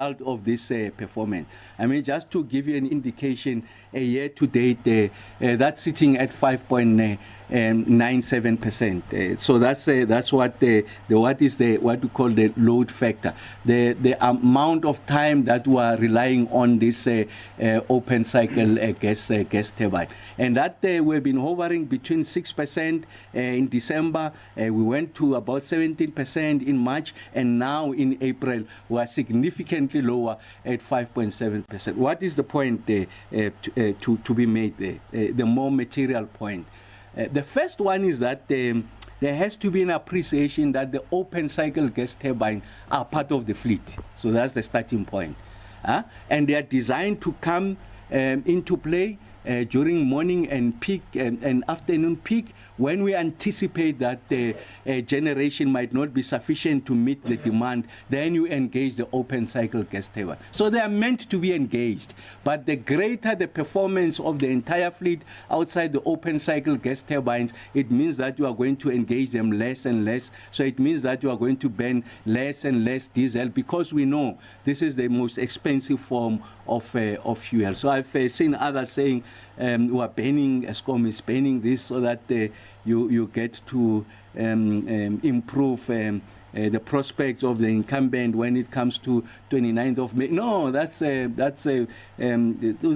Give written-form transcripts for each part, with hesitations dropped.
result of this performance. I mean, just to give you an indication, a year to date, that's sitting at 5.97%. So that's what what we call the load factor, the amount of time that we are relying on this open cycle gas turbine, and that we've been hovering between 6% in December. We went to about 17% in March, and now in April we are significantly lower at 5.7%. What is the point to be made there? The more material point. The first one is that there has to be an appreciation that the open cycle gas turbines are part of the fleet. So that's the starting point. And they are designed to come into play during morning and peak and afternoon peak, when we anticipate that the generation might not be sufficient to meet the demand. Then you engage the open cycle gas turbine. So they are meant to be engaged, but the greater the performance of the entire fleet outside the open cycle gas turbines, it means that you are going to engage them less and less. So it means that you are going to burn less and less diesel, because we know this is the most expensive form of fuel. So I've seen others saying we are banning, Eskom is banning this so that you get to improve the prospects of the incumbent when it comes to 29th of May. No, those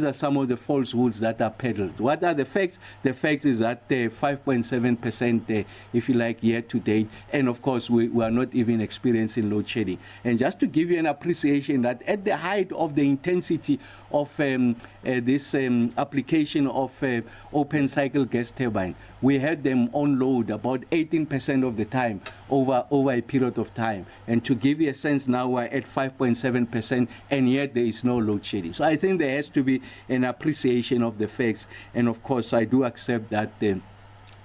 are some of the falsehoods that are peddled. What are the facts? The fact is that 5.7%, if you like, year to date, and of course we are not even experiencing load shedding. And just to give you an appreciation that at the height of the intensity of this application of open cycle gas turbine, we had them on load about 18% of the time over a period of time. And to give you a sense, now we're at 5.7%, and yet there is no load shedding. So I think there has to be an appreciation of the facts. And of course, I do accept that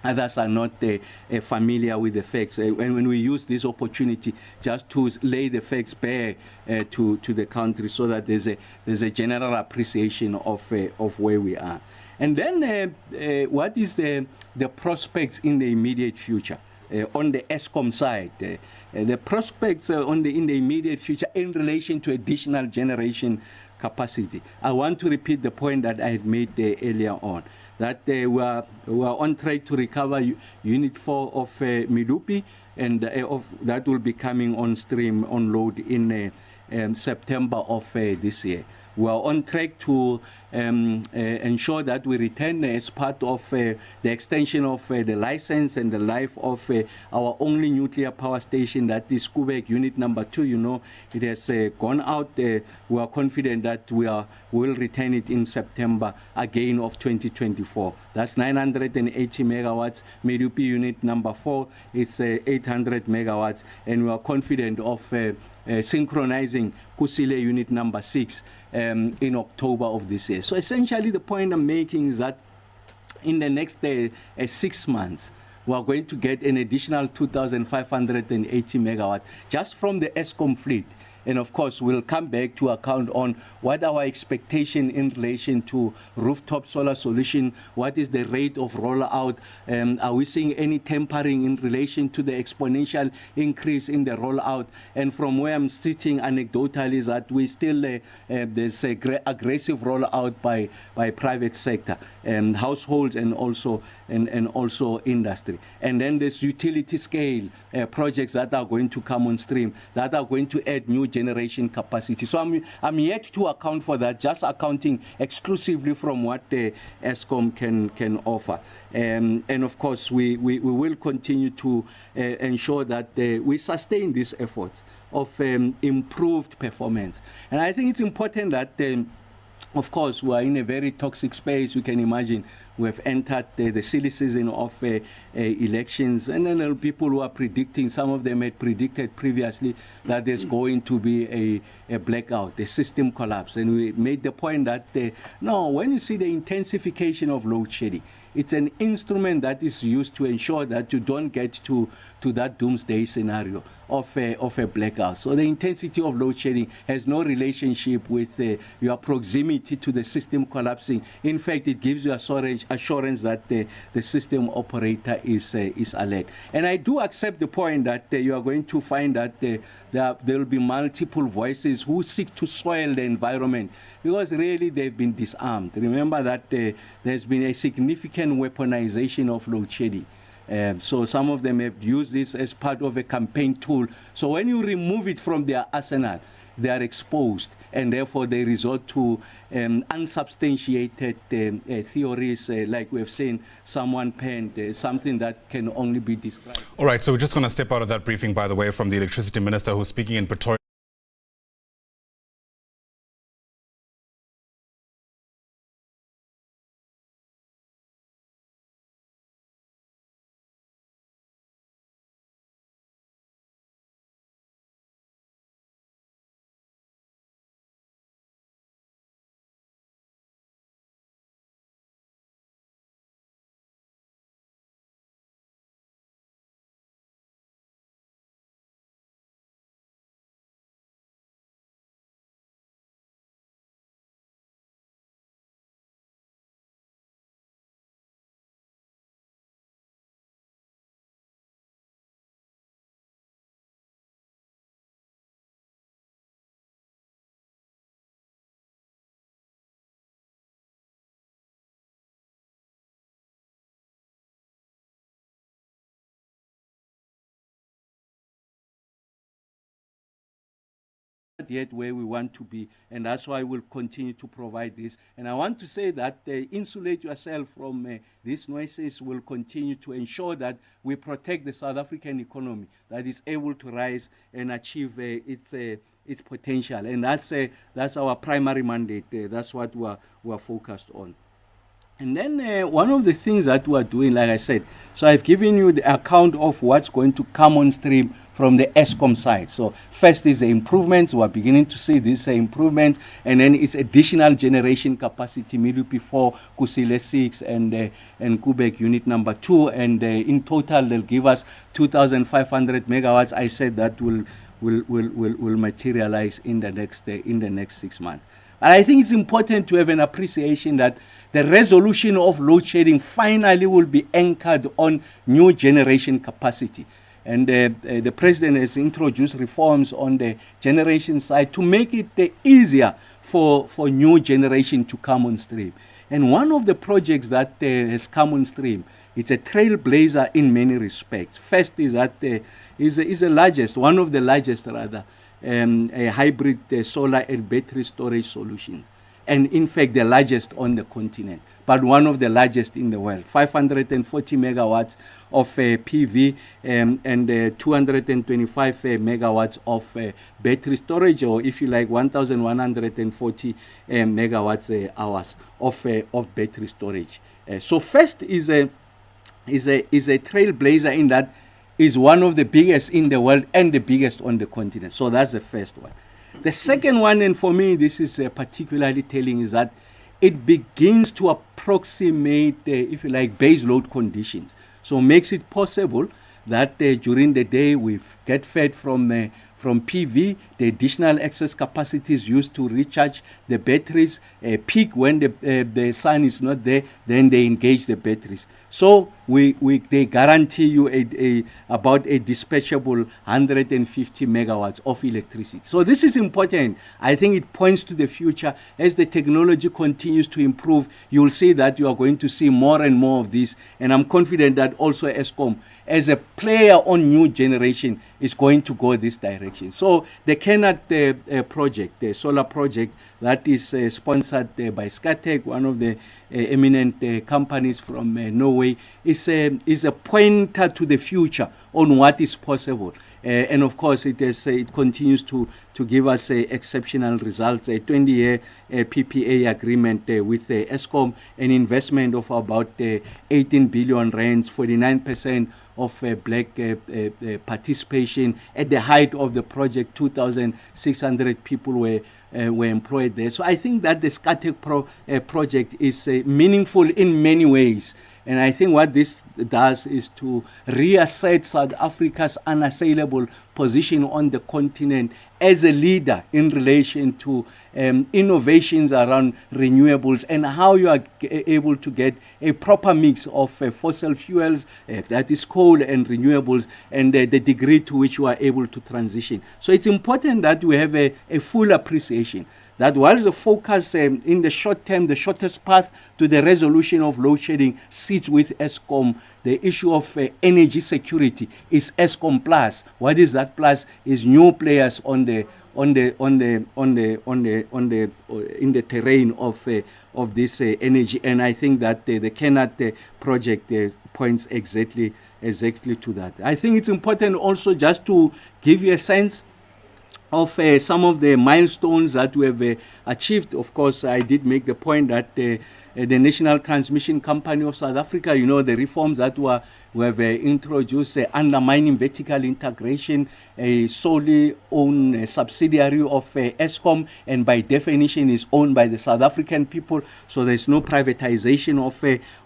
others are not familiar with the facts. When we use this opportunity just to lay the facts bare to the country, so that there's a general appreciation of where we are. And then what is the prospects in the immediate future? On the Eskom side, the prospects in the immediate future in relation to additional generation capacity. I want to repeat the point that I had made earlier on, that we are on track to recover Unit 4 of Medupi, and that will be coming on stream, on load in September of this year. We are on track to ensure that we return as part of the extension of the license and the life of our only nuclear power station, that is Kubek Unit number 2. You know, it has gone out. We are confident that we will return it in September again of 2024. That's 980 megawatts. Medupi Unit number 4, it's 800 megawatts, and we are confident of synchronizing Kusile Unit number 6 in October of this year. So essentially the point I'm making is that in the next 6 months, we are going to get an additional 2,580 megawatts just from the Eskom fleet. And of course, we'll come back to account on what our expectation in relation to rooftop solar solution, what is the rate of rollout, are we seeing any tempering in relation to the exponential increase in the rollout? And from where I'm sitting anecdotally is that we still, there's aggressive rollout by private sector, households and also industry. And then there's utility scale projects that are going to come on stream, that are going to add new generation capacity. So I'm yet to account for that, just accounting exclusively from what the Eskom can offer. And of course, we will continue to ensure that we sustain these efforts of improved performance. And I think it's important that of course, we are in a very toxic space. You can imagine we have entered the silly season of elections, and then people who are predicting, some of them had predicted previously that there's going to be a blackout, a system collapse. And we made the point that, no, when you see the intensification of load shedding, it's an instrument that is used to ensure that you don't get to that doomsday scenario of a blackout. So the intensity of load shedding has no relationship with your proximity to the system collapsing. In fact, it gives you assurance assurance that the system operator is alert. And I do accept the point that you are going to find that there will be multiple voices who seek to soil the environment, because really they've been disarmed. Remember that there's been a significant weaponization of load shedding. So some of them have used this as part of a campaign tool. So when you remove it from their arsenal, they are exposed, and therefore they resort to unsubstantiated theories, like we have seen someone penned, something that can only be described. All right, so we're just going to step out of that briefing, by the way, from the Electricity Minister, who's speaking in Pretoria. Yet where we want to be, and that's why we'll continue to provide this. And I want to say that insulate yourself from these noises will continue to ensure that we protect the South African economy that is able to rise and achieve its potential. And that's our primary mandate. That's what we're focused on. And then one of the things that we're doing, like I said, so I've given you the account of what's going to come on stream from the Eskom side. So first is the improvements. We're beginning to see these improvements. And then it's additional generation capacity, Medupi 4, Kusile 6, and Kubek unit number 2. And in total, they'll give us 2,500 megawatts. I said that will materialize in the next 6 months. And I think it's important to have an appreciation that the resolution of load shedding finally will be anchored on new generation capacity. And the president has introduced reforms on the generation side to make it easier for new generation to come on stream. And one of the projects that has come on stream, it's a trailblazer in many respects. First is that is the largest, one of the largest rather, a hybrid solar and battery storage solution. And in fact, the largest on the continent, but one of the largest in the world. 540 megawatts of PV and 225 megawatts of battery storage, or if you like, 1,140 megawatts hours of battery storage. So first is a trailblazer in that is one of the biggest in the world and the biggest on the continent. So that's the first one. The second one, and for me this is particularly telling, is that it begins to approximate, if you like, base load conditions. So makes it possible that during the day we get fed from PV, the additional excess capacity is used to recharge the batteries. Peak when the sun is not there, then they engage the batteries. So they guarantee you about a dispatchable 150 megawatts of electricity. So this is important. I think it points to the future. As the technology continues to improve, you will see that you are going to see more and more of this. And I'm confident that also Eskom, as a player on new generation, is going to go this direction. So the Kenat project, the solar project that is sponsored by Skatec, one of the eminent companies from Norway, is a pointer to the future on what is possible. And of course, it continues to give us exceptional results. A 20-year PPA agreement with Eskom, an investment of about 18 billion rands, 49% of black participation. At the height of the project, 2,600 people were employed there. So I think that the SCATEC project is meaningful in many ways. And I think what this does is to reassert South Africa's unassailable position on the continent as a leader in relation to innovations around renewables and how you are able to get a proper mix of fossil fuels, that is coal and renewables, and the degree to which you are able to transition. So it's important that we have a full appreciation that while the focus in the short term, the shortest path to the resolution of load shedding sits with Eskom, the issue of energy security is Eskom Plus. What is that plus? Is new players in the terrain of this energy, and I think that the Kenat project points exactly to that. I think it's important also just to give you a sense of some of the milestones that we have achieved. Of course, I did make the point that the National Transmission Company of South Africa, the reforms that were introduced, undermining vertical integration, a solely owned subsidiary of Eskom, and by definition is owned by the South African people. So there's no privatization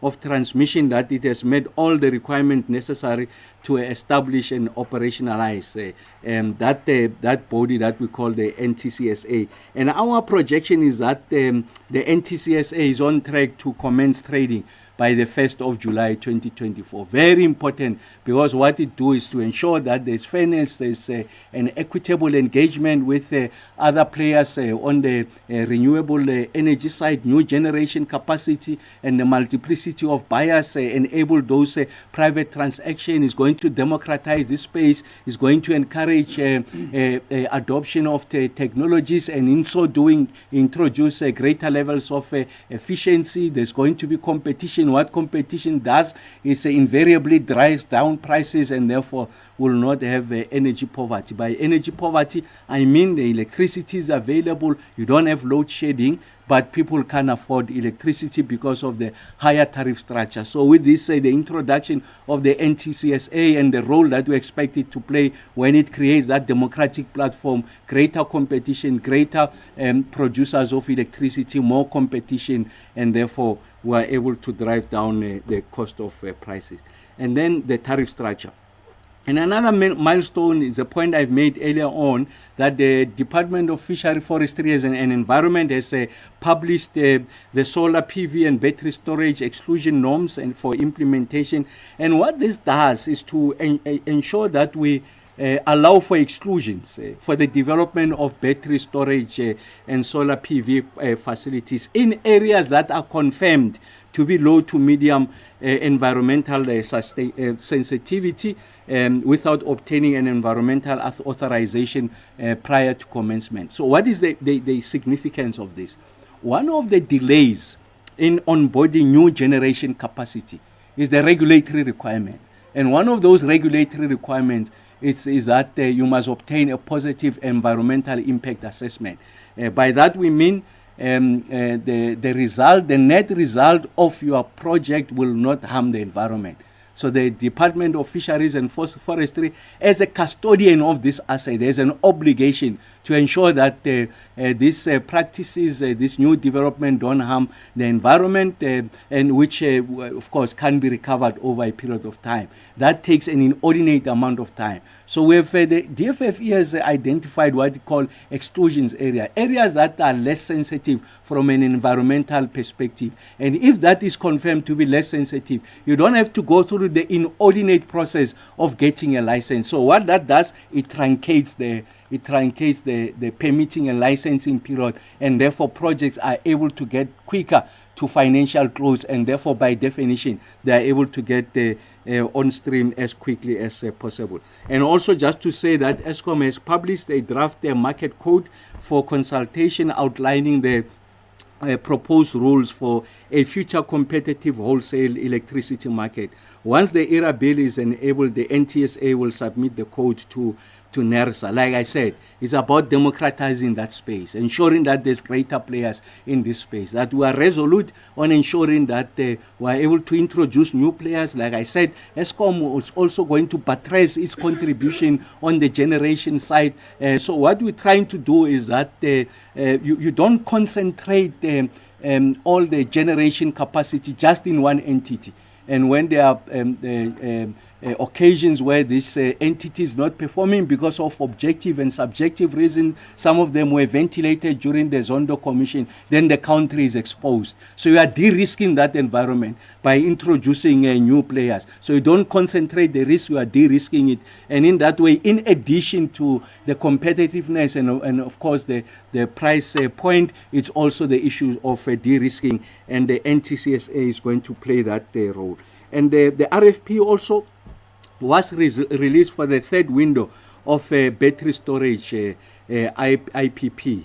of transmission, that it has met all the requirements necessary to establish and operationalize that body that we call the NTCSA. And our projection is that the NTCSA is on track to commence trading by the 1st of July 2024. Very important, because what it do is to ensure that there's fairness, there's an equitable engagement with other players on the renewable energy side, new generation capacity, and the multiplicity of buyers, enable those private transactions, is going to democratize this space, is going to encourage adoption of the technologies, and in so doing introduce greater levels of efficiency. There's going to be competition. What competition does is invariably drives down prices, and therefore will not have energy poverty. By energy poverty, I mean the electricity is available, you don't have load shedding, but people can't afford electricity because of the higher tariff structure. So with this, the introduction of the NTCSA and the role that we expect it to play when it creates that democratic platform, greater competition, greater producers of electricity, more competition, and therefore we are able to drive down the cost of prices. And then the tariff structure. And another milestone is a point I've made earlier on, that the Department of Fishery, Forestry and Environment has published the solar PV and battery storage exclusion norms and for implementation. And what this does is to ensure that we allow for exclusions for the development of battery storage and solar PV facilities in areas that are confirmed to be low to medium environmental sensitivity without obtaining an environmental authorization prior to commencement. So what is the significance of this? One of the delays in onboarding new generation capacity is the regulatory requirement. And one of those regulatory requirements is that you must obtain a positive environmental impact assessment. By that we mean the net result of your project will not harm the environment. So the Department of Fisheries and Forestry, as a custodian of this asset, has an obligation to ensure that these practices, this new development don't harm the environment, and which, of course, can be recovered over a period of time. That takes an inordinate amount of time. So we have, the DFFE has identified what we call exclusions areas that are less sensitive from an environmental perspective. And if that is confirmed to be less sensitive, you don't have to go through the inordinate process of getting a license. So what that does, it truncates the permitting and licensing period, and therefore projects are able to get quicker to financial close, and therefore by definition they are able to get on stream as quickly as possible. And also just to say that Eskom has published a draft market code for consultation outlining the proposed rules for a future competitive wholesale electricity market. once the ERA bill is enabled, the NTSA will submit the code to NERSA. Like I said, it's about democratizing that space, ensuring that there's greater players in this space, that we are resolute on ensuring that we are able to introduce new players. Like I said, ESCOM is also going to buttress its contribution on the generation side. So what we're trying to do is that you don't concentrate all the generation capacity just in one entity. And when there are occasions where this entity is not performing because of objective and subjective reasons, some of them were ventilated during the Zondo Commission, then the country is exposed. So you are de-risking that environment by introducing new players. So you don't concentrate the risk, you are de-risking it. And in that way, in addition to the competitiveness and of course the price point, it's also the issue of de-risking, and the NTCSA is going to play that role. And the RFP also was released for the third window of battery storage IPP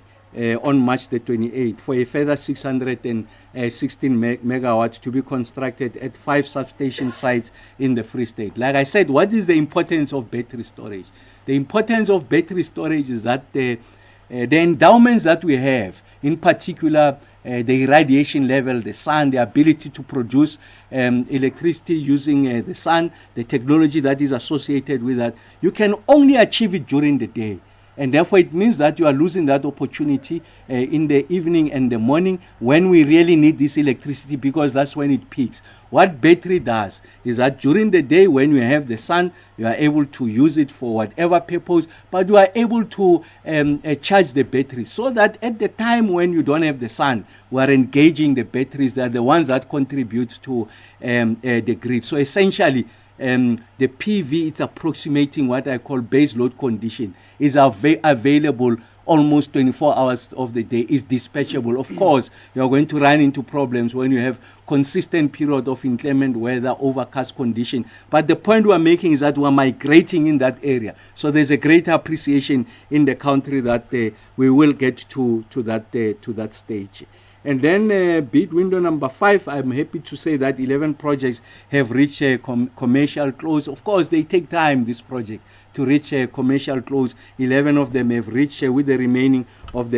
on March the 28th for a further 616 megawatts to be constructed at 5 substation sites in the Free State. Like I said, what is the importance of battery storage? The importance of battery storage is that the endowments that we have, in particular the irradiation level, the sun, the ability to produce electricity using the sun, the technology that is associated with that, you can only achieve it during the day. And therefore, it means that you are losing that opportunity in the evening and the morning when we really need this electricity, because that's when it peaks. What battery does is that during the day when you have the sun, you are able to use it for whatever purpose, but you are able to charge the battery so that at the time when you don't have the sun, we are engaging the batteries that are the ones that contribute to the grid. So essentially, the PV, it's approximating what I call base load condition, is available almost 24 hours of the day, is dispatchable. Of course, you're going to run into problems when you have consistent period of inclement weather, overcast condition. But the point we're making is that we're migrating in that area. So there's a greater appreciation in the country that we will get to that stage. And then bid window number 5, I'm happy to say that 11 projects have reached a commercial close. Of course, they take time, this project, to reach a commercial close. 11 of them have reached with the remainder of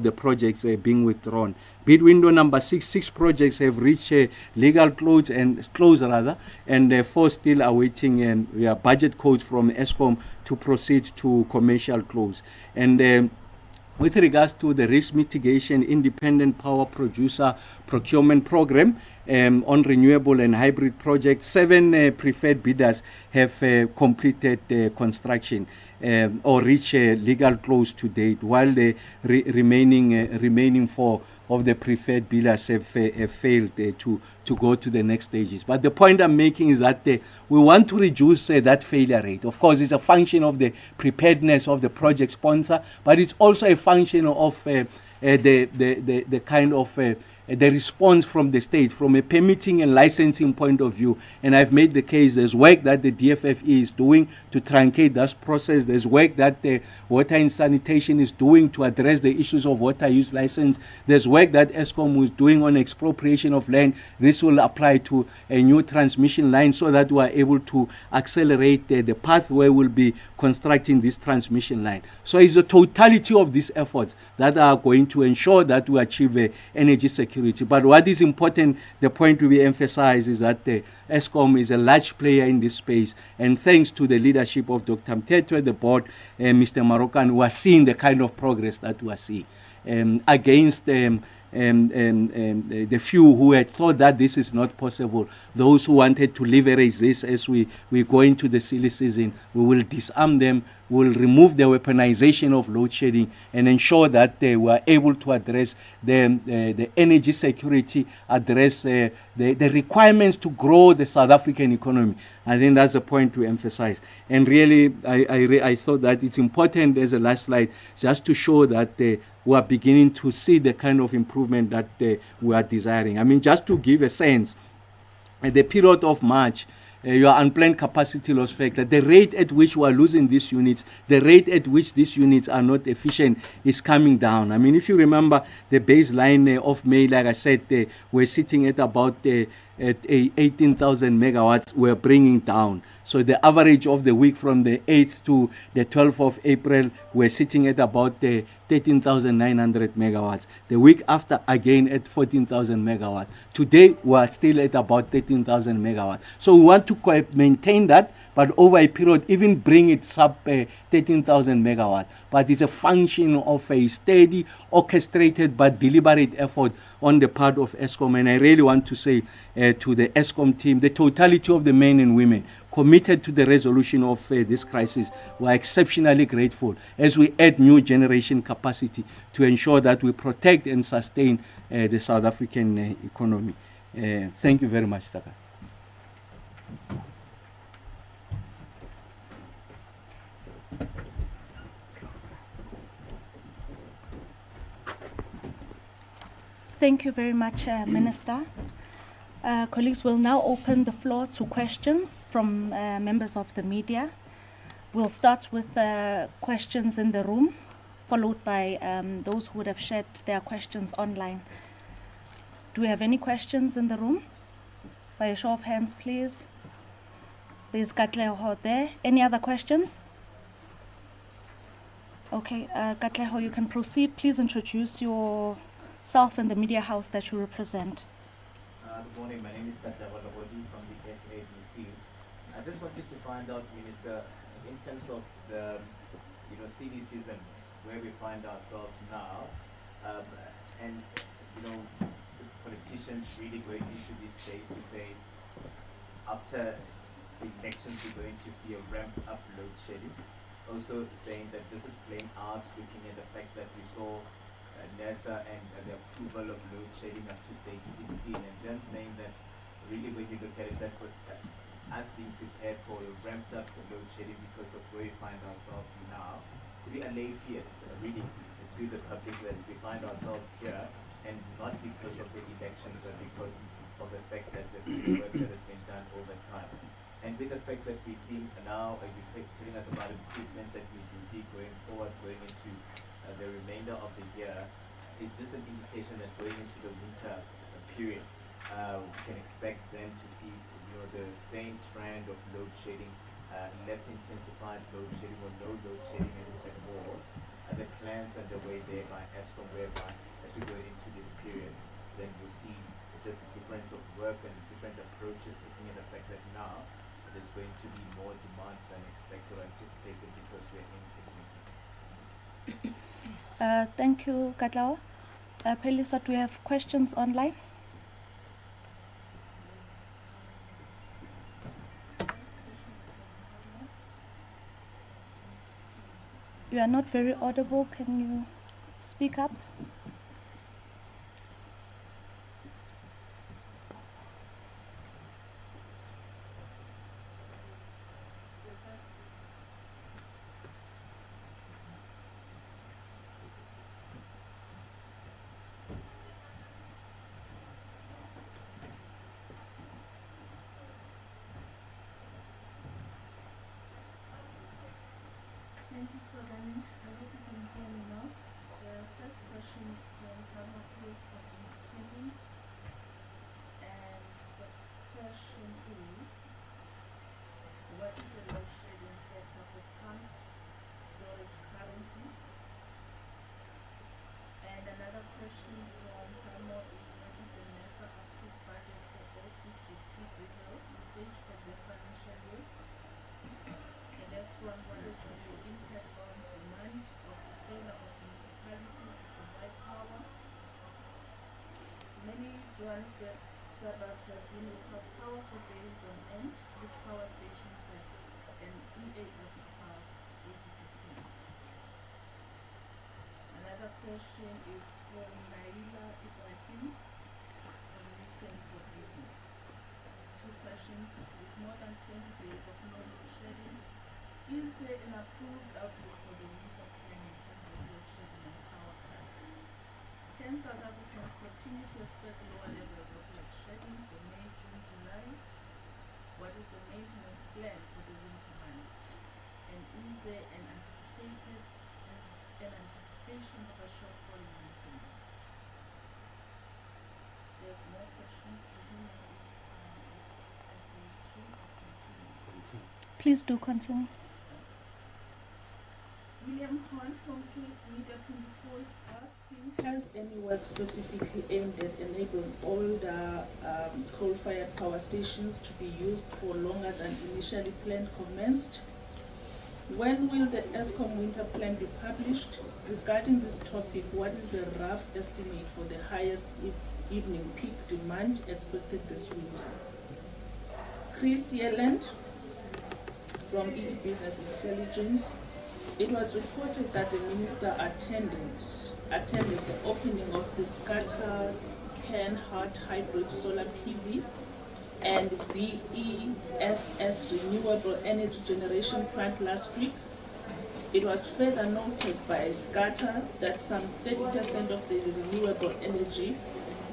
the projects being withdrawn. Bid window number 6, 6 projects have reached legal close, and 4 still awaiting budget codes from ESCOM to proceed to commercial close. And with regards to the risk mitigation independent power producer procurement program on renewable and hybrid projects, 7 preferred bidders have completed construction or reached legal close to date, while the remaining 4 of the preferred bidders have failed to go to the next stages. But the point I'm making is that we want to reduce that failure rate. Of course, it's a function of the preparedness of the project sponsor, but it's also a function of the kind of the response from the state, from a permitting and licensing point of view. And I've made the case, there's work that the DFFE is doing to truncate that process. There's work that the Water and Sanitation is doing to address the issues of water use license. There's work that ESCOM is doing on expropriation of land. This will apply to a new transmission line so that we are able to accelerate the path where we'll be constructing this transmission line. So it's the totality of these efforts that are going to ensure that we achieve energy security. But what is important, the point to be emphasized, is that ESCOM is a large player in this space, and thanks to the leadership of Dr. Mtetwe, the board, Mr. Marokan, we are seeing the kind of progress that we are seeing against the few who had thought that this is not possible. Those who wanted to leverage this as we go into the silly season, we will disarm them, we will remove the weaponization of load shedding, and ensure that we are able to address the energy security, address the requirements to grow the South African economy. I think that's the point to emphasize. And really, I thought that it's important as a last slide just to show that we are beginning to see the kind of improvement that we are desiring. I mean, just to give a sense, at the period of March your unplanned capacity loss factor, the rate at which we are losing these units, the rate at which these units are not efficient is coming down. I mean, if you remember the baseline of May, like I said, we're sitting at about at 18,000 megawatts, we're bringing down. So the average of the week from the 8th to the 12th of April, we're sitting at about 13,900 megawatts. The week after, again at 14,000 megawatts. Today, we're still at about 13,000 megawatts. So we want to maintain that, but over a period, even bring it sub 13,000 megawatts. But it's a function of a steady, orchestrated, but deliberate effort on the part of Eskom. And I really want to say to the Eskom team, the totality of the men and women committed to the resolution of this crisis, we are exceptionally grateful as we add new generation capacity to ensure that we protect and sustain the South African economy. Thank you very much, Taka. Thank you very much, Minister. Colleagues, we'll now open the floor to questions from members of the media. We'll start with questions in the room, followed by those who would have shared their questions online. Do we have any questions in the room? By a show of hands, please. There's Katleho there. Any other questions? Okay, Katleho, you can proceed. Please introduce yourself and the media house that you represent. Good morning. My name is Dr. Ramokgopa from the SABC. I just wanted to find out, Minister, in terms of the silly season where we find ourselves now, and the politicians really going into this space to say after the elections we're going to see a ramped up load shedding. Also saying that this is playing out, looking at the fact that we saw NASA and the approval of load shedding up to stage 16, and then saying that really when you look at it, that was us being prepared for a ramped up load shedding because of where we find ourselves now. Could we allay fears really to the public that we find ourselves here, and not because of the elections, but because of the fact that the work that has been done over time? And with the fact that we see now, you're telling us about improvements that we will be going forward, going into the remainder of the year, is this an indication that going into the winter period, we can expect then to see the same trend of load shedding, less intensified load shedding or no load shedding at all? Are the plans underway there by Eskom whereby as we go into this period, then we'll see just a difference of work and different approaches, looking at the fact that now there's going to be more demand than expected or anticipated because we're in the winter? Thank you, Katlao. Peliswa, do we have questions online? You are not very audible. Can you speak up? Thank you, Sir Danny. I hope you can hear me now. The first question is from Pharma Place from Independent. And the question is, what is the load shedding factor for pumped storage currently? And another question from Pharma is, what is the NASA approved budget for OCPT diesel usage for this financial year? The next one, what is the impact on demand of the failure of municipalities to provide power? Many Johannesburg suburbs have been without power for days on end, which power stations have an EA of about 80%. Another question is from Naila Ibrahim from News 24 Business. Two questions. With more than 20 days of no load shedding, is there an approved outlook for the winter plan in terms of load shedding and power cuts? Can South Africans continue to expect lower levels of load shedding for May, June, July? what is the maintenance plan for the winter months? And is there an anticipation of a shortfall in maintenance? There's more questions. I don't know if there's two or continue. Please do continue. William Horn from Media 24 is asking, has any work specifically aimed at enabling older coal-fired power stations to be used for longer than initially planned commenced? When will the ESCOM winter plan be published? Regarding this topic, what is the rough estimate for the highest evening peak demand expected this winter? Chris Yelland from ED Business Intelligence. It was reported that the minister attended the opening of the Scatter Can-Hart Hybrid Solar PV and BESS Renewable Energy Generation Plant last week. It was further noted by Scatter that some 30% of the renewable energy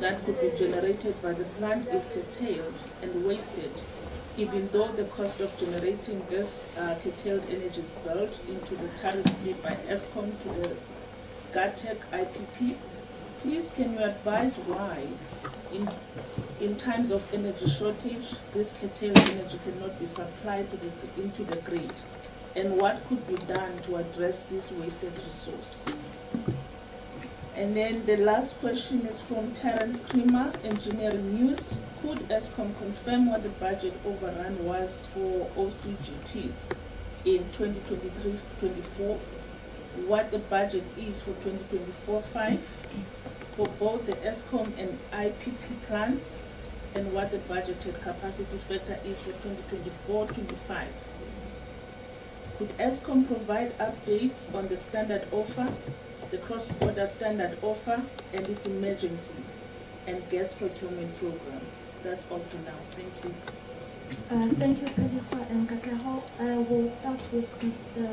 that could be generated by the plant is curtailed and wasted, even though the cost of generating this curtailed energy is built into the tariff paid by ESCOM to the SCATEC IPP. Please can you advise why, in times of energy shortage, this curtailed energy cannot be supplied into the grid, and what could be done to address this wasted resource? And then the last question is from Terence Creamer, Engineering News. Could ESCOM confirm what the budget overrun was for OCGTs in 2023-24, what the budget is for 2024-5 for both the ESCOM and IPP plants, and what the budgeted capacity factor is for 2024-25? Could ESCOM provide updates on the standard offer, the cross-border standard offer, and its emergency and gas procurement program? That's all for now. Thank you. Thank you, Producer and Katleho. We'll start with Mr.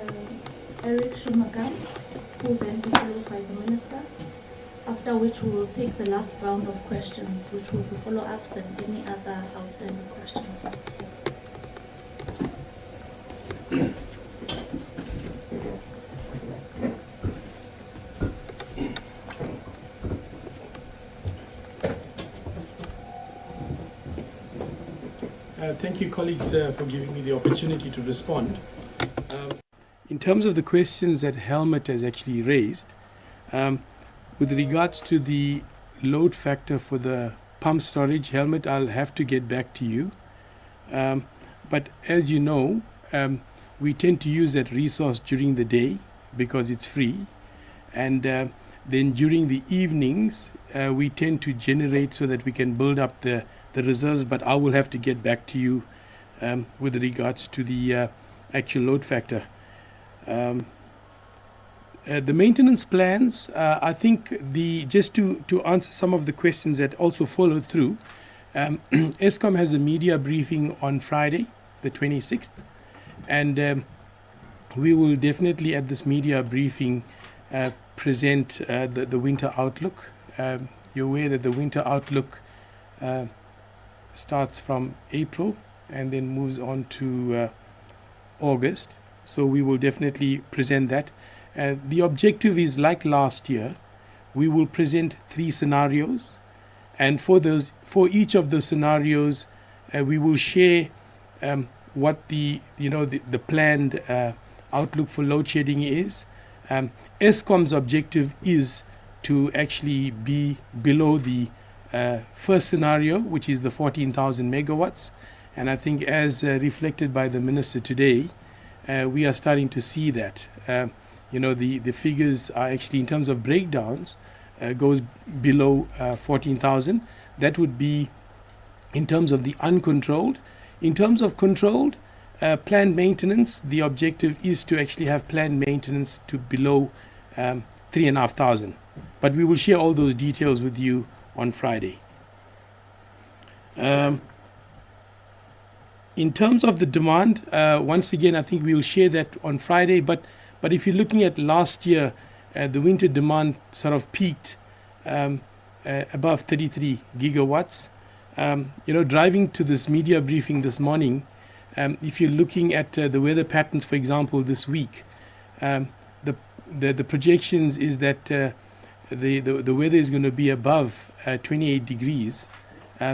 Eric Shumagam, who will then be followed by the Minister, after which we will take the last round of questions, which will be follow-ups and any other outstanding questions. Thank you, colleagues, for giving me the opportunity to respond. In terms of the questions that Helmut has actually raised, with regards to the load factor for the pump storage, Helmut, I'll have to get back to you. But as you know, we tend to use that resource during the day because it's free. And then during the evenings, we tend to generate so that we can build up the reserves, but I will have to get back to you with regards to the actual load factor. The maintenance plans, I think just to answer some of the questions that also followed through, ESCOM has a media briefing on Friday, the 26th, and we will definitely at this media briefing present the winter outlook. You're aware that the winter outlook starts from April and then moves on to August. So we will definitely present that. The objective is, like last year, we will present 3 scenarios, and for each of the scenarios, we will share what the planned outlook for load shedding is. ESCOM's objective is to actually be below the first scenario, which is the 14,000 megawatts, and I think as reflected by the Minister today, we are starting to see that. The figures are actually, in terms of breakdowns, goes below 14,000. That would be in terms of the uncontrolled. In terms of controlled, planned maintenance, the objective is to actually have planned maintenance to below 3,500. But we will share all those details with you on Friday. In terms of the demand, once again, I think we'll share that on Friday. But if you're looking at last year, the winter demand sort of peaked above 33 gigawatts. Driving to this media briefing this morning, if you're looking at the weather patterns, for example, this week, the projections is that the weather is going to be above 28 degrees.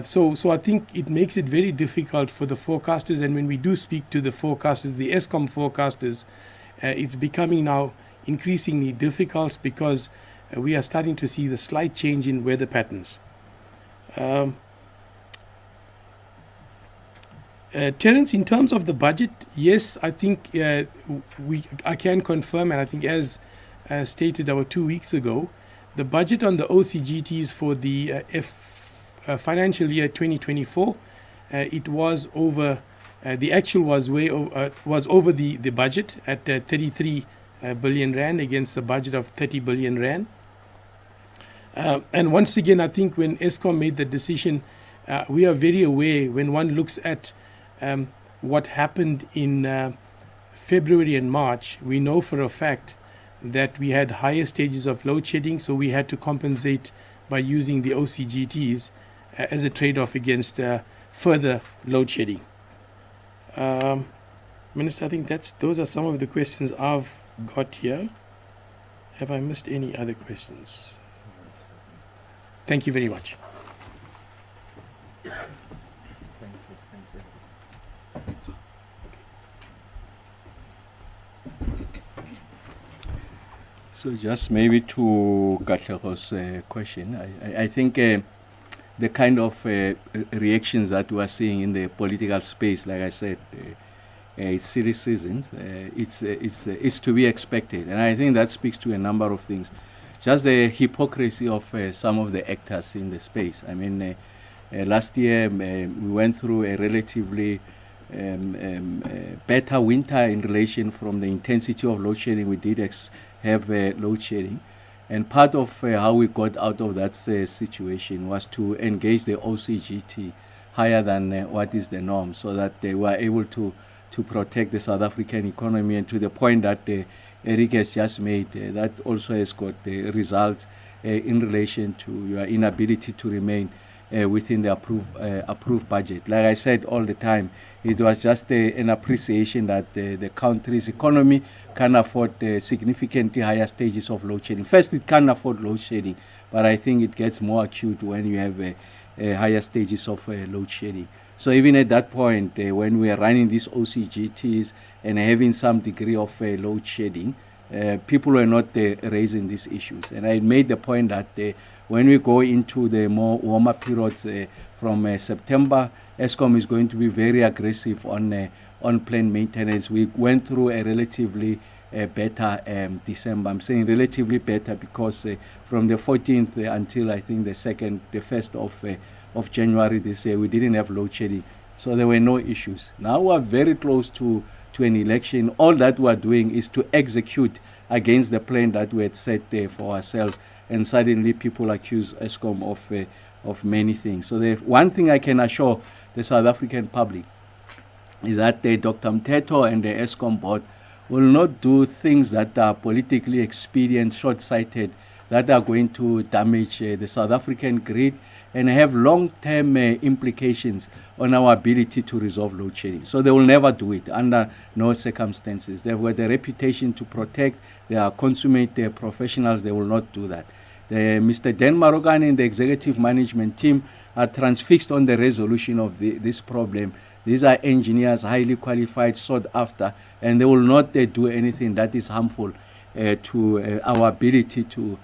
So I think it makes it very difficult for the forecasters, and when we do speak to the forecasters, the ESCOM forecasters, it's becoming now increasingly difficult because we are starting to see the slight change in weather patterns. Terence, in terms of the budget, yes, I think I can confirm, and I think as stated about 2 weeks ago, the budget on the OCGTs for the financial year 2024, it was over. The actual was was over the budget at 33 billion rand against the budget of 30 billion rand. And once again, I think when ESCOM made the decision, we are very aware when one looks at what happened in February and March, we know for a fact that we had higher stages of load shedding, so we had to compensate by using the OCGTs as a trade-off against further load shedding. Minister, I think those are some of the questions I've got here. Have I missed any other questions? Thank you very much. So just maybe to Katlego's question, I think the kind of reactions that we are seeing in the political space, like I said, it's silly seasons. It's to be expected, and I think that speaks to a number of things. Just the hypocrisy of some of the actors in the space. I mean, last year we went through a relatively better winter in relation from the intensity of load shedding. We did have load shedding, and part of how we got out of that situation was to engage the OCGT higher than what is the norm, so that they were able to protect the South African economy, and to the point that Eric has just made, that also has got the results in relation to your inability to remain within the approved budget. Like I said all the time, it was just an appreciation that the country's economy can afford significantly higher stages of load shedding. First, it can afford load shedding, but I think it gets more acute when you have higher stages of load shedding. So even at that point, when we are running these OCGTs and having some degree of load shedding, people were not raising these issues. And I made the point that when we go into the more warmer periods from September, ESCOM is going to be very aggressive on plant maintenance. We went through a relatively better December. I'm saying relatively better because from the 14th until I think the 1st of January this year, we didn't have load shedding. So there were no issues. Now we are very close to an election. All that we are doing is to execute against the plan that we had set there for ourselves, and suddenly people accuse ESCOM of many things. So the one thing I can assure the South African public is that Dr. Mteto and the ESCOM board will not do things that are politically expedient, short-sighted, that are going to damage the South African grid and have long-term implications on our ability to resolve load shedding. So they will never do it under no circumstances. They've got a reputation to protect. They are consummate professionals. They will not do that. Mr. Dan Marogane and the executive management team are transfixed on the resolution of this problem. These are engineers, highly qualified, sought after, and they will not do anything that is harmful to our ability to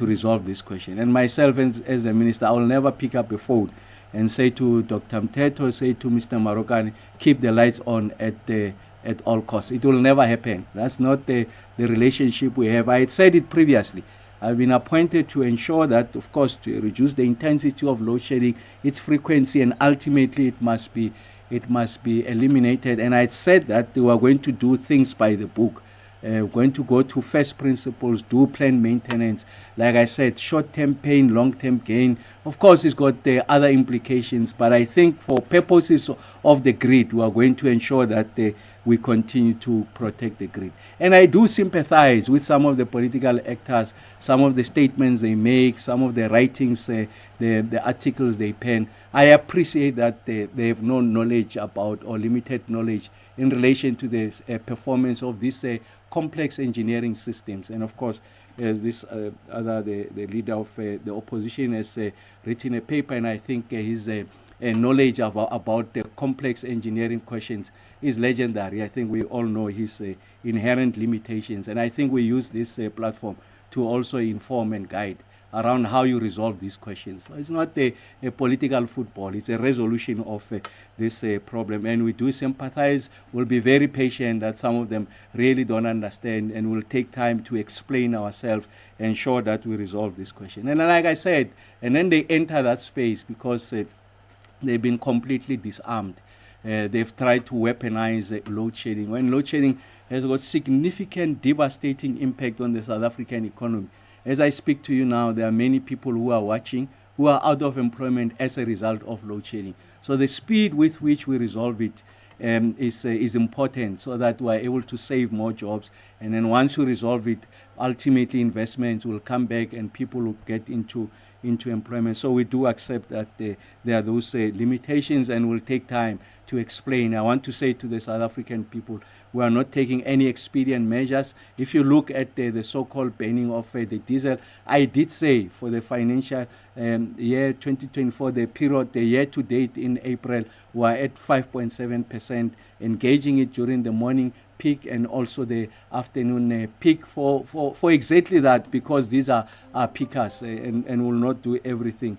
resolve this question. And myself, as the minister, I will never pick up a phone and say to Dr. Mteto, say to Mr. Marokane, keep the lights on at all costs. It will never happen. That's not the relationship we have. I had said it previously. I've been appointed to ensure that, of course, to reduce the intensity of load shedding, its frequency, and ultimately it must be eliminated. And I said that we are going to do things by the book. Going to go to first principles, do plant maintenance. Like I said, short-term pain, long-term gain. Of course, it's got other implications, but I think for purposes of the grid, we are going to ensure that we continue to protect the grid. And I do sympathize with some of the political actors, some of the statements they make, some of the writings, the articles they pen. I appreciate that they have no knowledge about or limited knowledge in relation to the performance of these complex engineering systems. And of course, as this the leader of the opposition has written a paper, and I think his knowledge about the complex engineering questions is legendary. I think we all know his inherent limitations, and I think we use this platform to also inform and guide around how you resolve these questions. So it's not a political football, it's a resolution of this problem, and we do sympathize. We'll be very patient that some of them really don't understand, and we'll take time to explain ourselves, ensure that we resolve this question. And like I said, and then they enter that space because they've been completely disarmed. They've tried to weaponize load shedding. When load shedding has got significant devastating impact on the South African economy. As I speak to you now, there are many people who are watching who are out of employment as a result of load shedding. So the speed with which we resolve it is important, so that we are able to save more jobs. And then once we resolve it, ultimately investments will come back and people will get into employment. So we do accept that there are those limitations, and will take time to explain. I want to say to the South African people, we are not taking any expedient measures. If you look at the so-called banning of the diesel, I did say for the financial year 2024, the period, the year to date in April, we are at 5.7%, engaging it during the morning peak and also the afternoon peak for exactly that, because these are peakers and will not do everything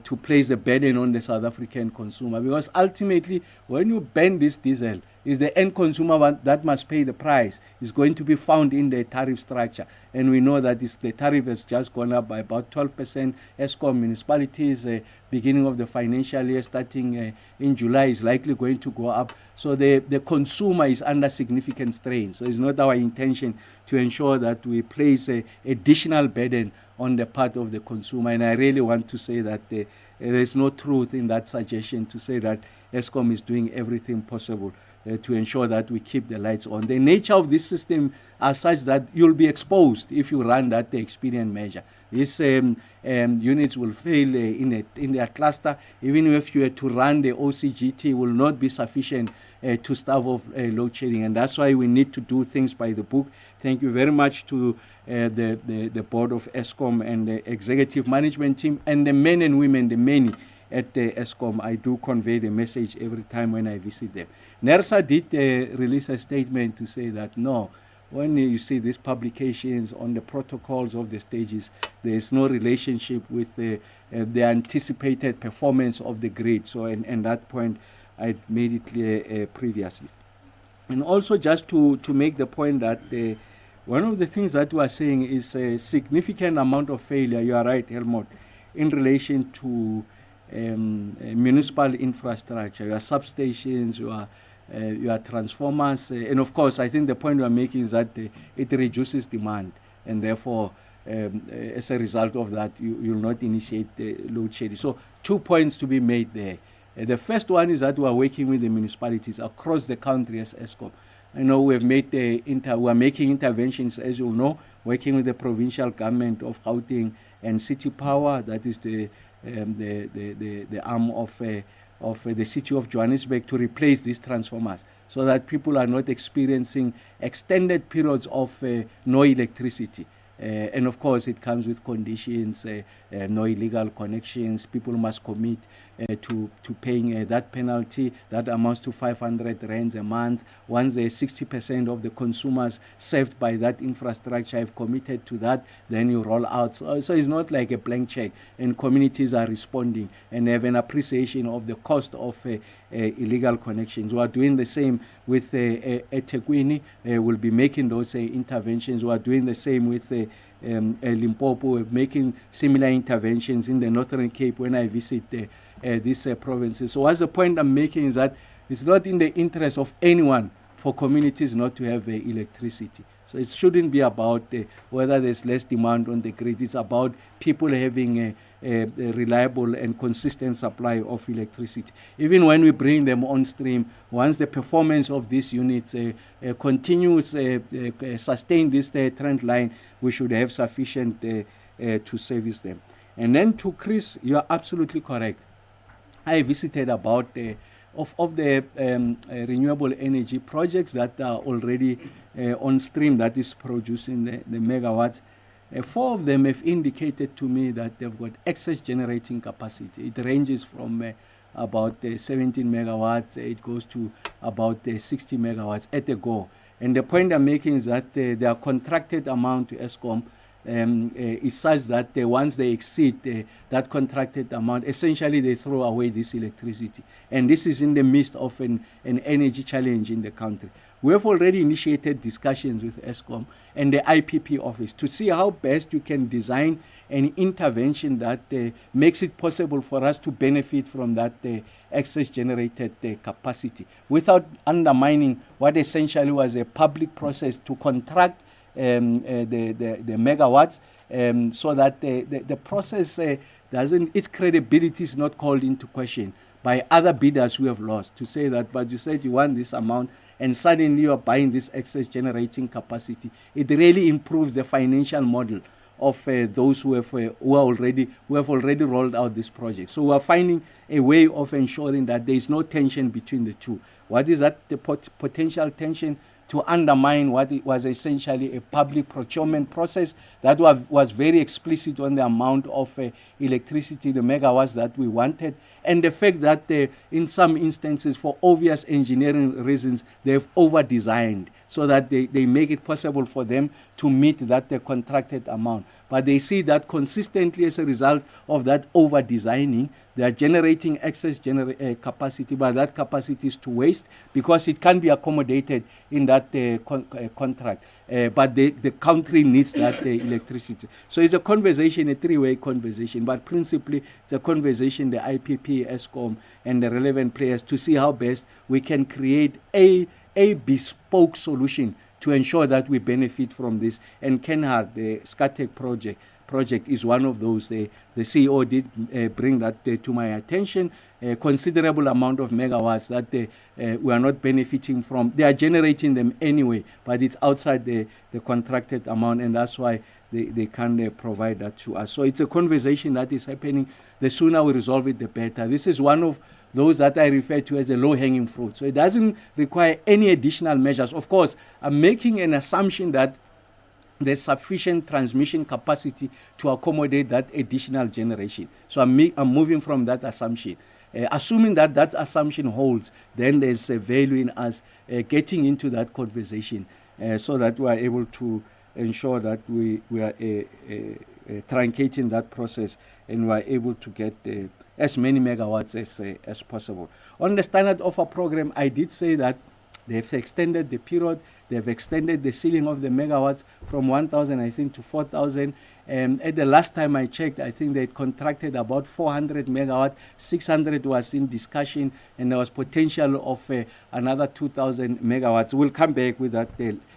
to place the burden on the South African consumer. Because ultimately, when you ban this diesel, is the end consumer that must pay the price. Is going to be found in the tariff structure. And we know that the tariff has just gone up by about 12%. ESCOM municipalities, beginning of the financial year, starting in July, is likely going to go up. So the consumer is under significant strain. So it's not our intention to ensure that we place additional burden on the part of the consumer. And I really want to say that there is no truth in that suggestion to say that ESCOM is doing everything possible to ensure that we keep the lights on. The nature of this system are such that you'll be exposed if you run that expedient measure. These units will fail in their cluster. Even if you were to run the OCGT, will not be sufficient to stave off load shedding. And that's why we need to do things by the book. Thank you very much to the board of ESCOM and the executive management team and the men and women, the many at ESCOM. I do convey the message every time when I visit them. NERSA did release a statement to say that no, when you see these publications on the protocols of the stages, there is no relationship with the anticipated performance of the grid. So, and that point, I made it clear previously. And also just to make the point that one of the things that we are saying is a significant amount of failure, you are right, Helmut, in relation to municipal infrastructure, your substations, your transformers, and of course, I think the point we are making is that it reduces demand, and therefore, as a result of that, you will not initiate load shedding. So, 2 points to be made there. The first one is that we are working with the municipalities across the country as ESCOM. I know we have made we are making interventions, as you know, working with the provincial government of Gauteng and City Power, that is the arm of the city of Johannesburg, to replace these transformers so that people are not experiencing extended periods of no electricity. And of course, it comes with conditions, no illegal connections. People must commit to paying that penalty that amounts to 500 rands a month. Once 60% of the consumers served by that infrastructure have committed to that, then you roll out. So it's not like a blank check, and communities are responding and have an appreciation of the cost of illegal connections. We are doing the same with eThekwini. We'll be making those interventions. We are doing the same with Limpopo. We're making similar interventions in the Northern Cape when I visit these provinces. So what's the point I'm making is that it's not in the interest of anyone for communities not to have electricity. So it shouldn't be about whether there's less demand on the grid. It's about people having a reliable and consistent supply of electricity. Even when we bring them on stream, once the performance of these units continues, sustain this trend line, we should have sufficient to service them. And then to Chris, you are absolutely correct. I visited about of the renewable energy projects that are already on stream that is producing the megawatts. 4 of them have indicated to me that they've got excess generating capacity. It ranges from about 17 megawatts, it goes to about 60 megawatts at a go. And the point I'm making is that their contracted amount to ESCOM is such that once they exceed that contracted amount, essentially they throw away this electricity. And this is in the midst of an energy challenge in the country. We have already initiated discussions with ESCOM and the IPP office to see how best you can design an intervention that makes it possible for us to benefit from that excess generated capacity without undermining what essentially was a public process to contract the megawatts, so that the process its credibility is not called into question by other bidders who have lost, to say that, but you said you want this amount and suddenly you are buying this excess generating capacity. It really improves the financial model of those who have already rolled out this project. So we are finding a way of ensuring that there is no tension between the two. What is that? The potential tension to undermine what it was essentially a public procurement process that was very explicit on the amount of electricity, the megawatts that we wanted, and the fact that in some instances, for obvious engineering reasons, they've over-designed so that they make it possible for them to meet that contracted amount. But they see that consistently as a result of that over-designing, they are generating excess capacity, but that capacity is to waste because it can be accommodated in that contract. But the country needs that electricity. So it's a conversation, a three-way conversation, but principally it's a conversation, the IPP, ESCOM, and the relevant players to see how best we can create a bespoke solution to ensure that we benefit from this. And Kenhard, the SCATEC project is one of those. The CEO did bring that to my attention. A considerable amount of megawatts that we are not benefiting from. They are generating them anyway, but it's outside the contracted amount, and that's why they can't provide that to us. So it's a conversation that is happening. The sooner we resolve it, the better. This is one of those that I refer to as a low-hanging fruit. So it doesn't require any additional measures. Of course, I'm making an assumption that there's sufficient transmission capacity to accommodate that additional generation. So I'm moving from that assumption. Assuming that assumption holds, then there's a value in us getting into that conversation so that we are able to ensure that we are truncating that process and we are able to get as many megawatts as possible. On the standard offer program, I did say that they've extended the period. They've extended the ceiling of the megawatts from 1,000, I think, to 4,000. At the last time I checked, I think they contracted about 400 megawatts. 600 was in discussion, and there was potential of another 2,000 megawatts. We'll come back with that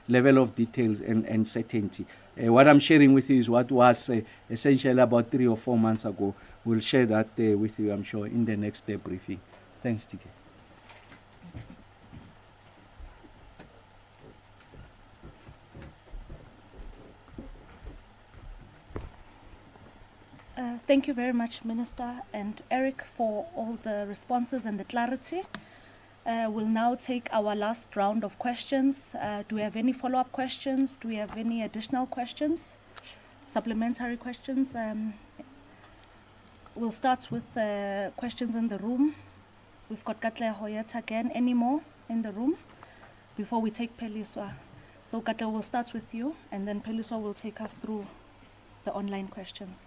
level of details and certainty. What I'm sharing with you is what was essentially about 3 or 4 months ago. We'll share that with you, I'm sure, in the next briefing. Thanks, TK. Thank you very much, Minister and Eric, for all the responses and the clarity. We'll now take our last round of questions. Do we have any follow-up questions? Do we have any additional questions? Supplementary questions? We'll start with questions in the room. We've got Katle Hoyet again. Any more in the room before we take Peliswa? So Katle, we'll start with you, and then Peliswa will take us through the online questions.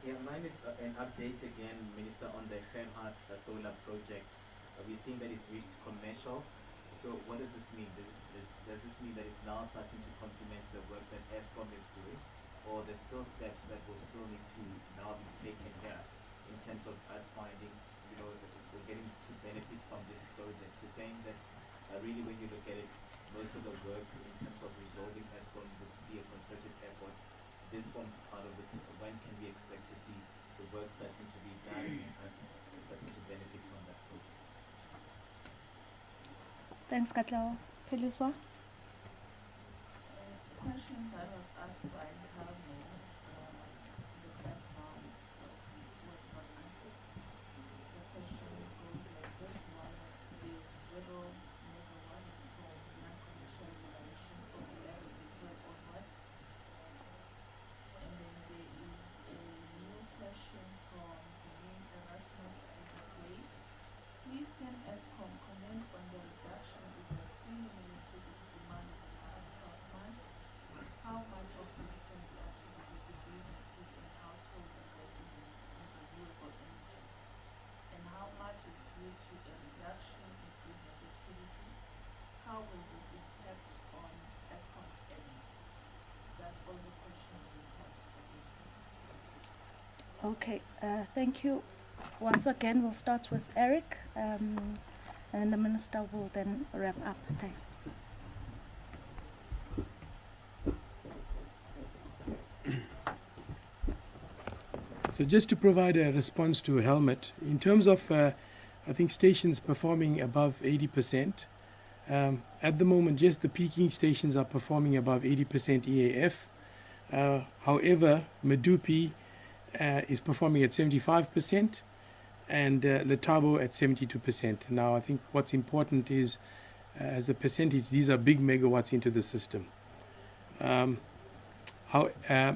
Yeah, mine is an update again, Minister, on the Kenhard solar project. We've seen that it's reached commercial. So what does this mean? Does this mean that it's now starting to complement the work that ESCOM is doing? Or there's still steps that will still need to now be taken here in terms of us finding, we're getting to benefit from this project? You're saying that really when you look at it, most of the work in terms of resolving ESCOM would see a concerted effort. This forms part of it. When can we expect to see the work Thanks, Katlaho. Peliswa? Question that was asked by Helme, the first round was not answered. The question goes like this: one is zero megawatt for non-commercial generation from 11 April onwards. And then there is a new question from Janine Erasmus Way. Please can ESCOM comment on the reduction in the ceiling electricity demand in the past 12 months? How much of this can be attributed to businesses and households investing in renewable energy? And how much is due to a reduction in business activity? How will this impact on ESCOM's earnings? That's all the questions we have for this one. Okay, thank you. Once again, we'll start with Eric, and the Minister will then wrap up. Thanks. So just to provide a response to Helmut, in terms of, I think, stations performing above 80%, at the moment, just the peaking stations are performing above 80% EAF. However, Medupi is performing at 75% and Letabo at 72%. Now, I think what's important is, as a percentage, these are big megawatts into the system. And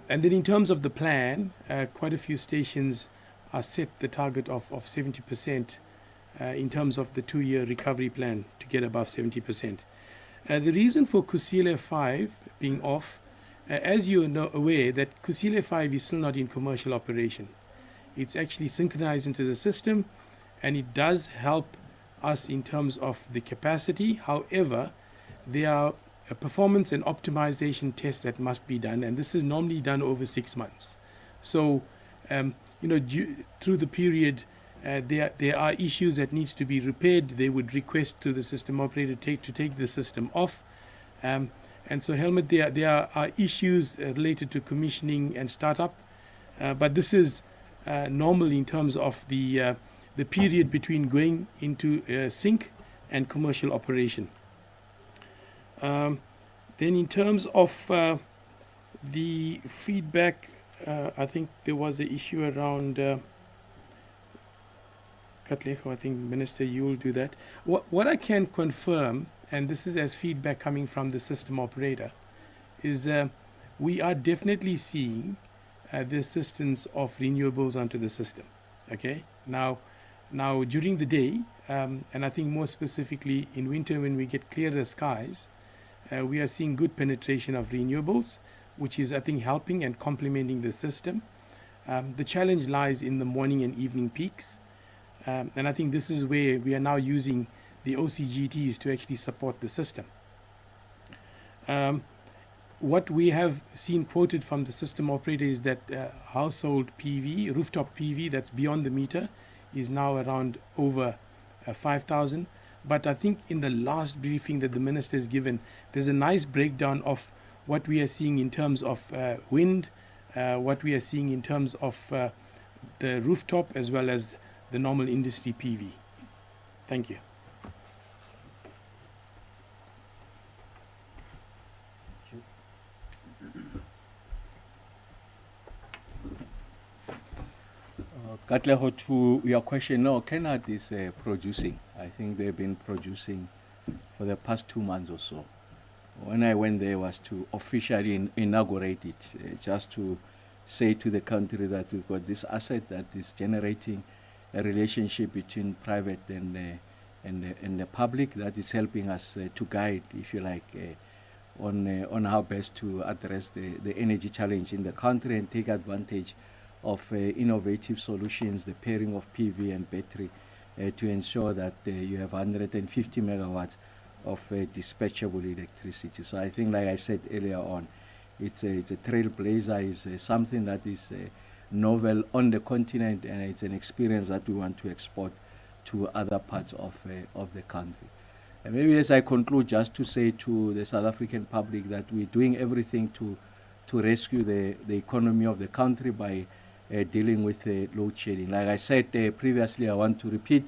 then in terms of the plan, quite a few stations are set the target of 70% in terms of the 2-year recovery plan to get above 70%. The reason for Kusile 5 being off, as you know aware, that Kusile 5 is still not in commercial operation. It's actually synchronized into the system, and it does help us in terms of the capacity. However, there are performance and optimization tests that must be done, and this is normally done over 6 months. So, through the period, there are issues that needs to be repaired. They would request to the system operator to take the system off. And so, Helmut, there are issues related to commissioning and startup, but this is normal in terms of the period between going into sync and commercial operation. Then in terms of the feedback, I think there was an issue around Katleho. I think, Minister, you will do that. What I can confirm, and this is as feedback coming from the system operator, is we are definitely seeing the assistance of renewables onto the system. Okay. Now during the day, and I think more specifically in winter when we get clearer skies, we are seeing good penetration of renewables, which is, I think, helping and complementing the system. The challenge lies in the morning and evening peaks, and I think this is where we are now using the OCGTs to actually support the system. What we have seen quoted from the system operator is that household PV, rooftop PV that's beyond the meter, is now around over 5,000. But I think in the last briefing that the Minister has given, there's a nice breakdown of what we are seeing in terms of wind, what we are seeing in terms of the rooftop, as well as the normal industry PV. Thank you. Katleho, to your question, no, Kenad is producing. I think they've been producing for the past 2 months or so. When I went there was to officially inaugurate it, just to say to the country that we've got this asset that is generating a relationship between private and the public that is helping us to guide, if you like, on how best to address the energy challenge in the country and take advantage of innovative solutions, the pairing of PV and battery, to ensure that you have 150 megawatts of dispatchable electricity. So I think, like I said earlier on, it's a trailblazer, it's something that is novel on the continent, and it's an experience that we want to export to other parts of the country. And maybe as I conclude, just to say to the South African public that we're doing everything to rescue the economy of the country by dealing with load shedding. Like I said previously, I want to repeat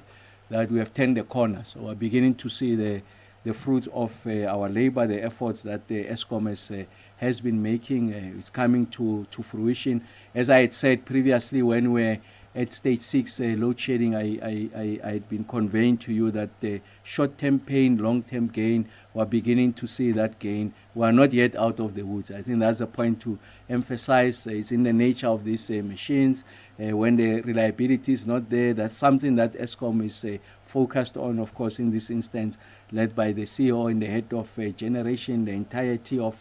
that we have turned the corner. So we're beginning to see the fruit of our labor, the efforts that the ESCOM has been making is coming to fruition. As I had said previously, when we're at stage 6 load shedding, I had been conveying to you that the short-term pain, long-term gain, we're beginning to see that gain. We are not yet out of the woods. I think that's a point to emphasize. It's in the nature of these machines. When the reliability is not there, that's something that ESCOM is focused on, of course, in this instance, led by the CEO and the head of generation, the entirety of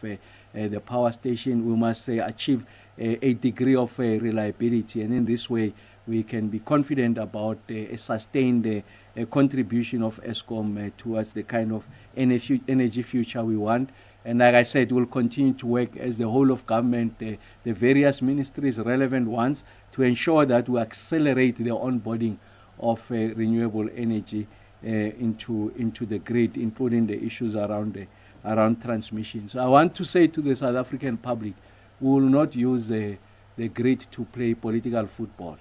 the power station. We must achieve a degree of reliability, and in this way, we can be confident about a sustained contribution of ESCOM towards the kind of energy future we want. And like I said, we'll continue to work as the whole of government, the various ministries, relevant ones, to ensure that we accelerate the onboarding of renewable energy into the grid, including the issues around transmission. So I want to say to the South African public, we will not use the grid to play political football.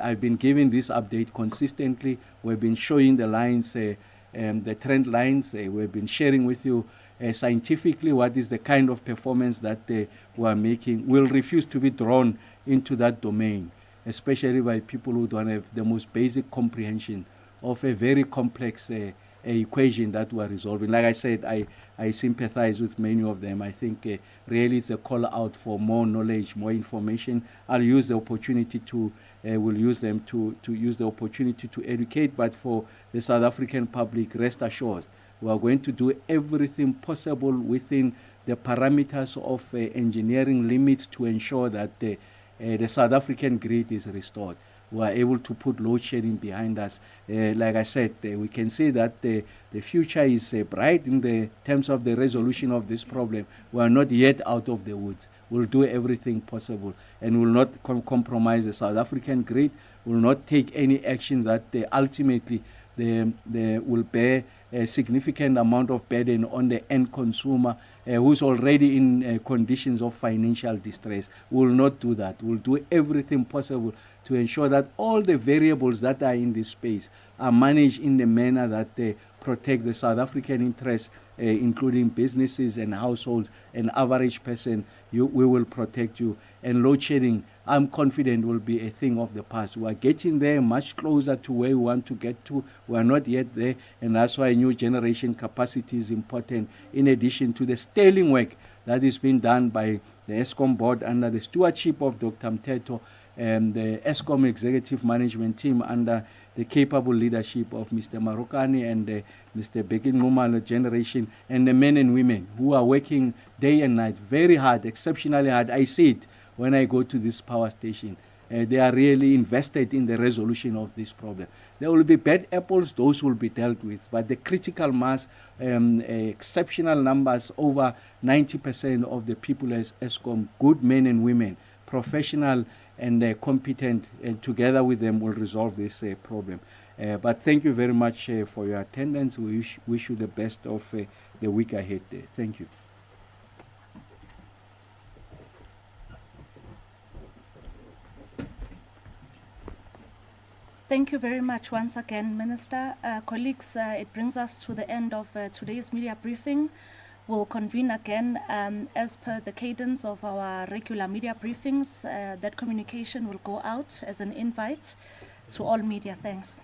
I've been giving this update consistently. We've been showing the lines, the trend lines. We've been sharing with you scientifically what is the kind of performance that we are making. We'll refuse to be drawn into that domain, especially by people who don't have the most basic comprehension of a very complex equation that we are resolving. Like I said, I sympathize with many of them. I think really it's a call out for more knowledge, more information. I'll use the opportunity to use the opportunity to educate, but for the South African public, rest assured, we are going to do everything possible within the parameters of engineering limits to ensure that the South African grid is restored. We are able to put load shedding behind us. Like I said, we can say that the future is bright in the terms of the resolution of this problem. We are not yet out of the woods. We'll do everything possible and will not compromise the South African grid, will not take any action that ultimately will bear a significant amount of burden on the end consumer who's already in conditions of financial distress. We will not do that. We'll do everything possible to ensure that all the variables that are in this space are managed in the manner that protect the South African interests, including businesses and households and average person. We will protect you. And load shedding, I'm confident, will be a thing of the past. We are getting there much closer to where we want to get to. We are not yet there, and that's why new generation capacity is important, in addition to the sterling work that is being done by the ESCOM board under the stewardship of Dr. Mteto and the ESCOM executive management team under the capable leadership of Mr. Marokani and Mr. Begin Mumalo generation, and the men and women who are working day and night very hard, exceptionally hard. I see it when I go to this power station. They are really invested in the resolution of this problem. There will be bad apples, those will be dealt with, but the critical mass, exceptional numbers, over 90% of the people as ESCOM, good men and women, professional and competent, and together with them will resolve this problem. But thank you very much for your attendance. We wish you the best of the week ahead. Thank you. Thank you very much once again, Minister. Colleagues, it brings us to the end of today's media briefing. We'll convene again as per the cadence of our regular media briefings. That communication will go out as an invite to all media. Thanks.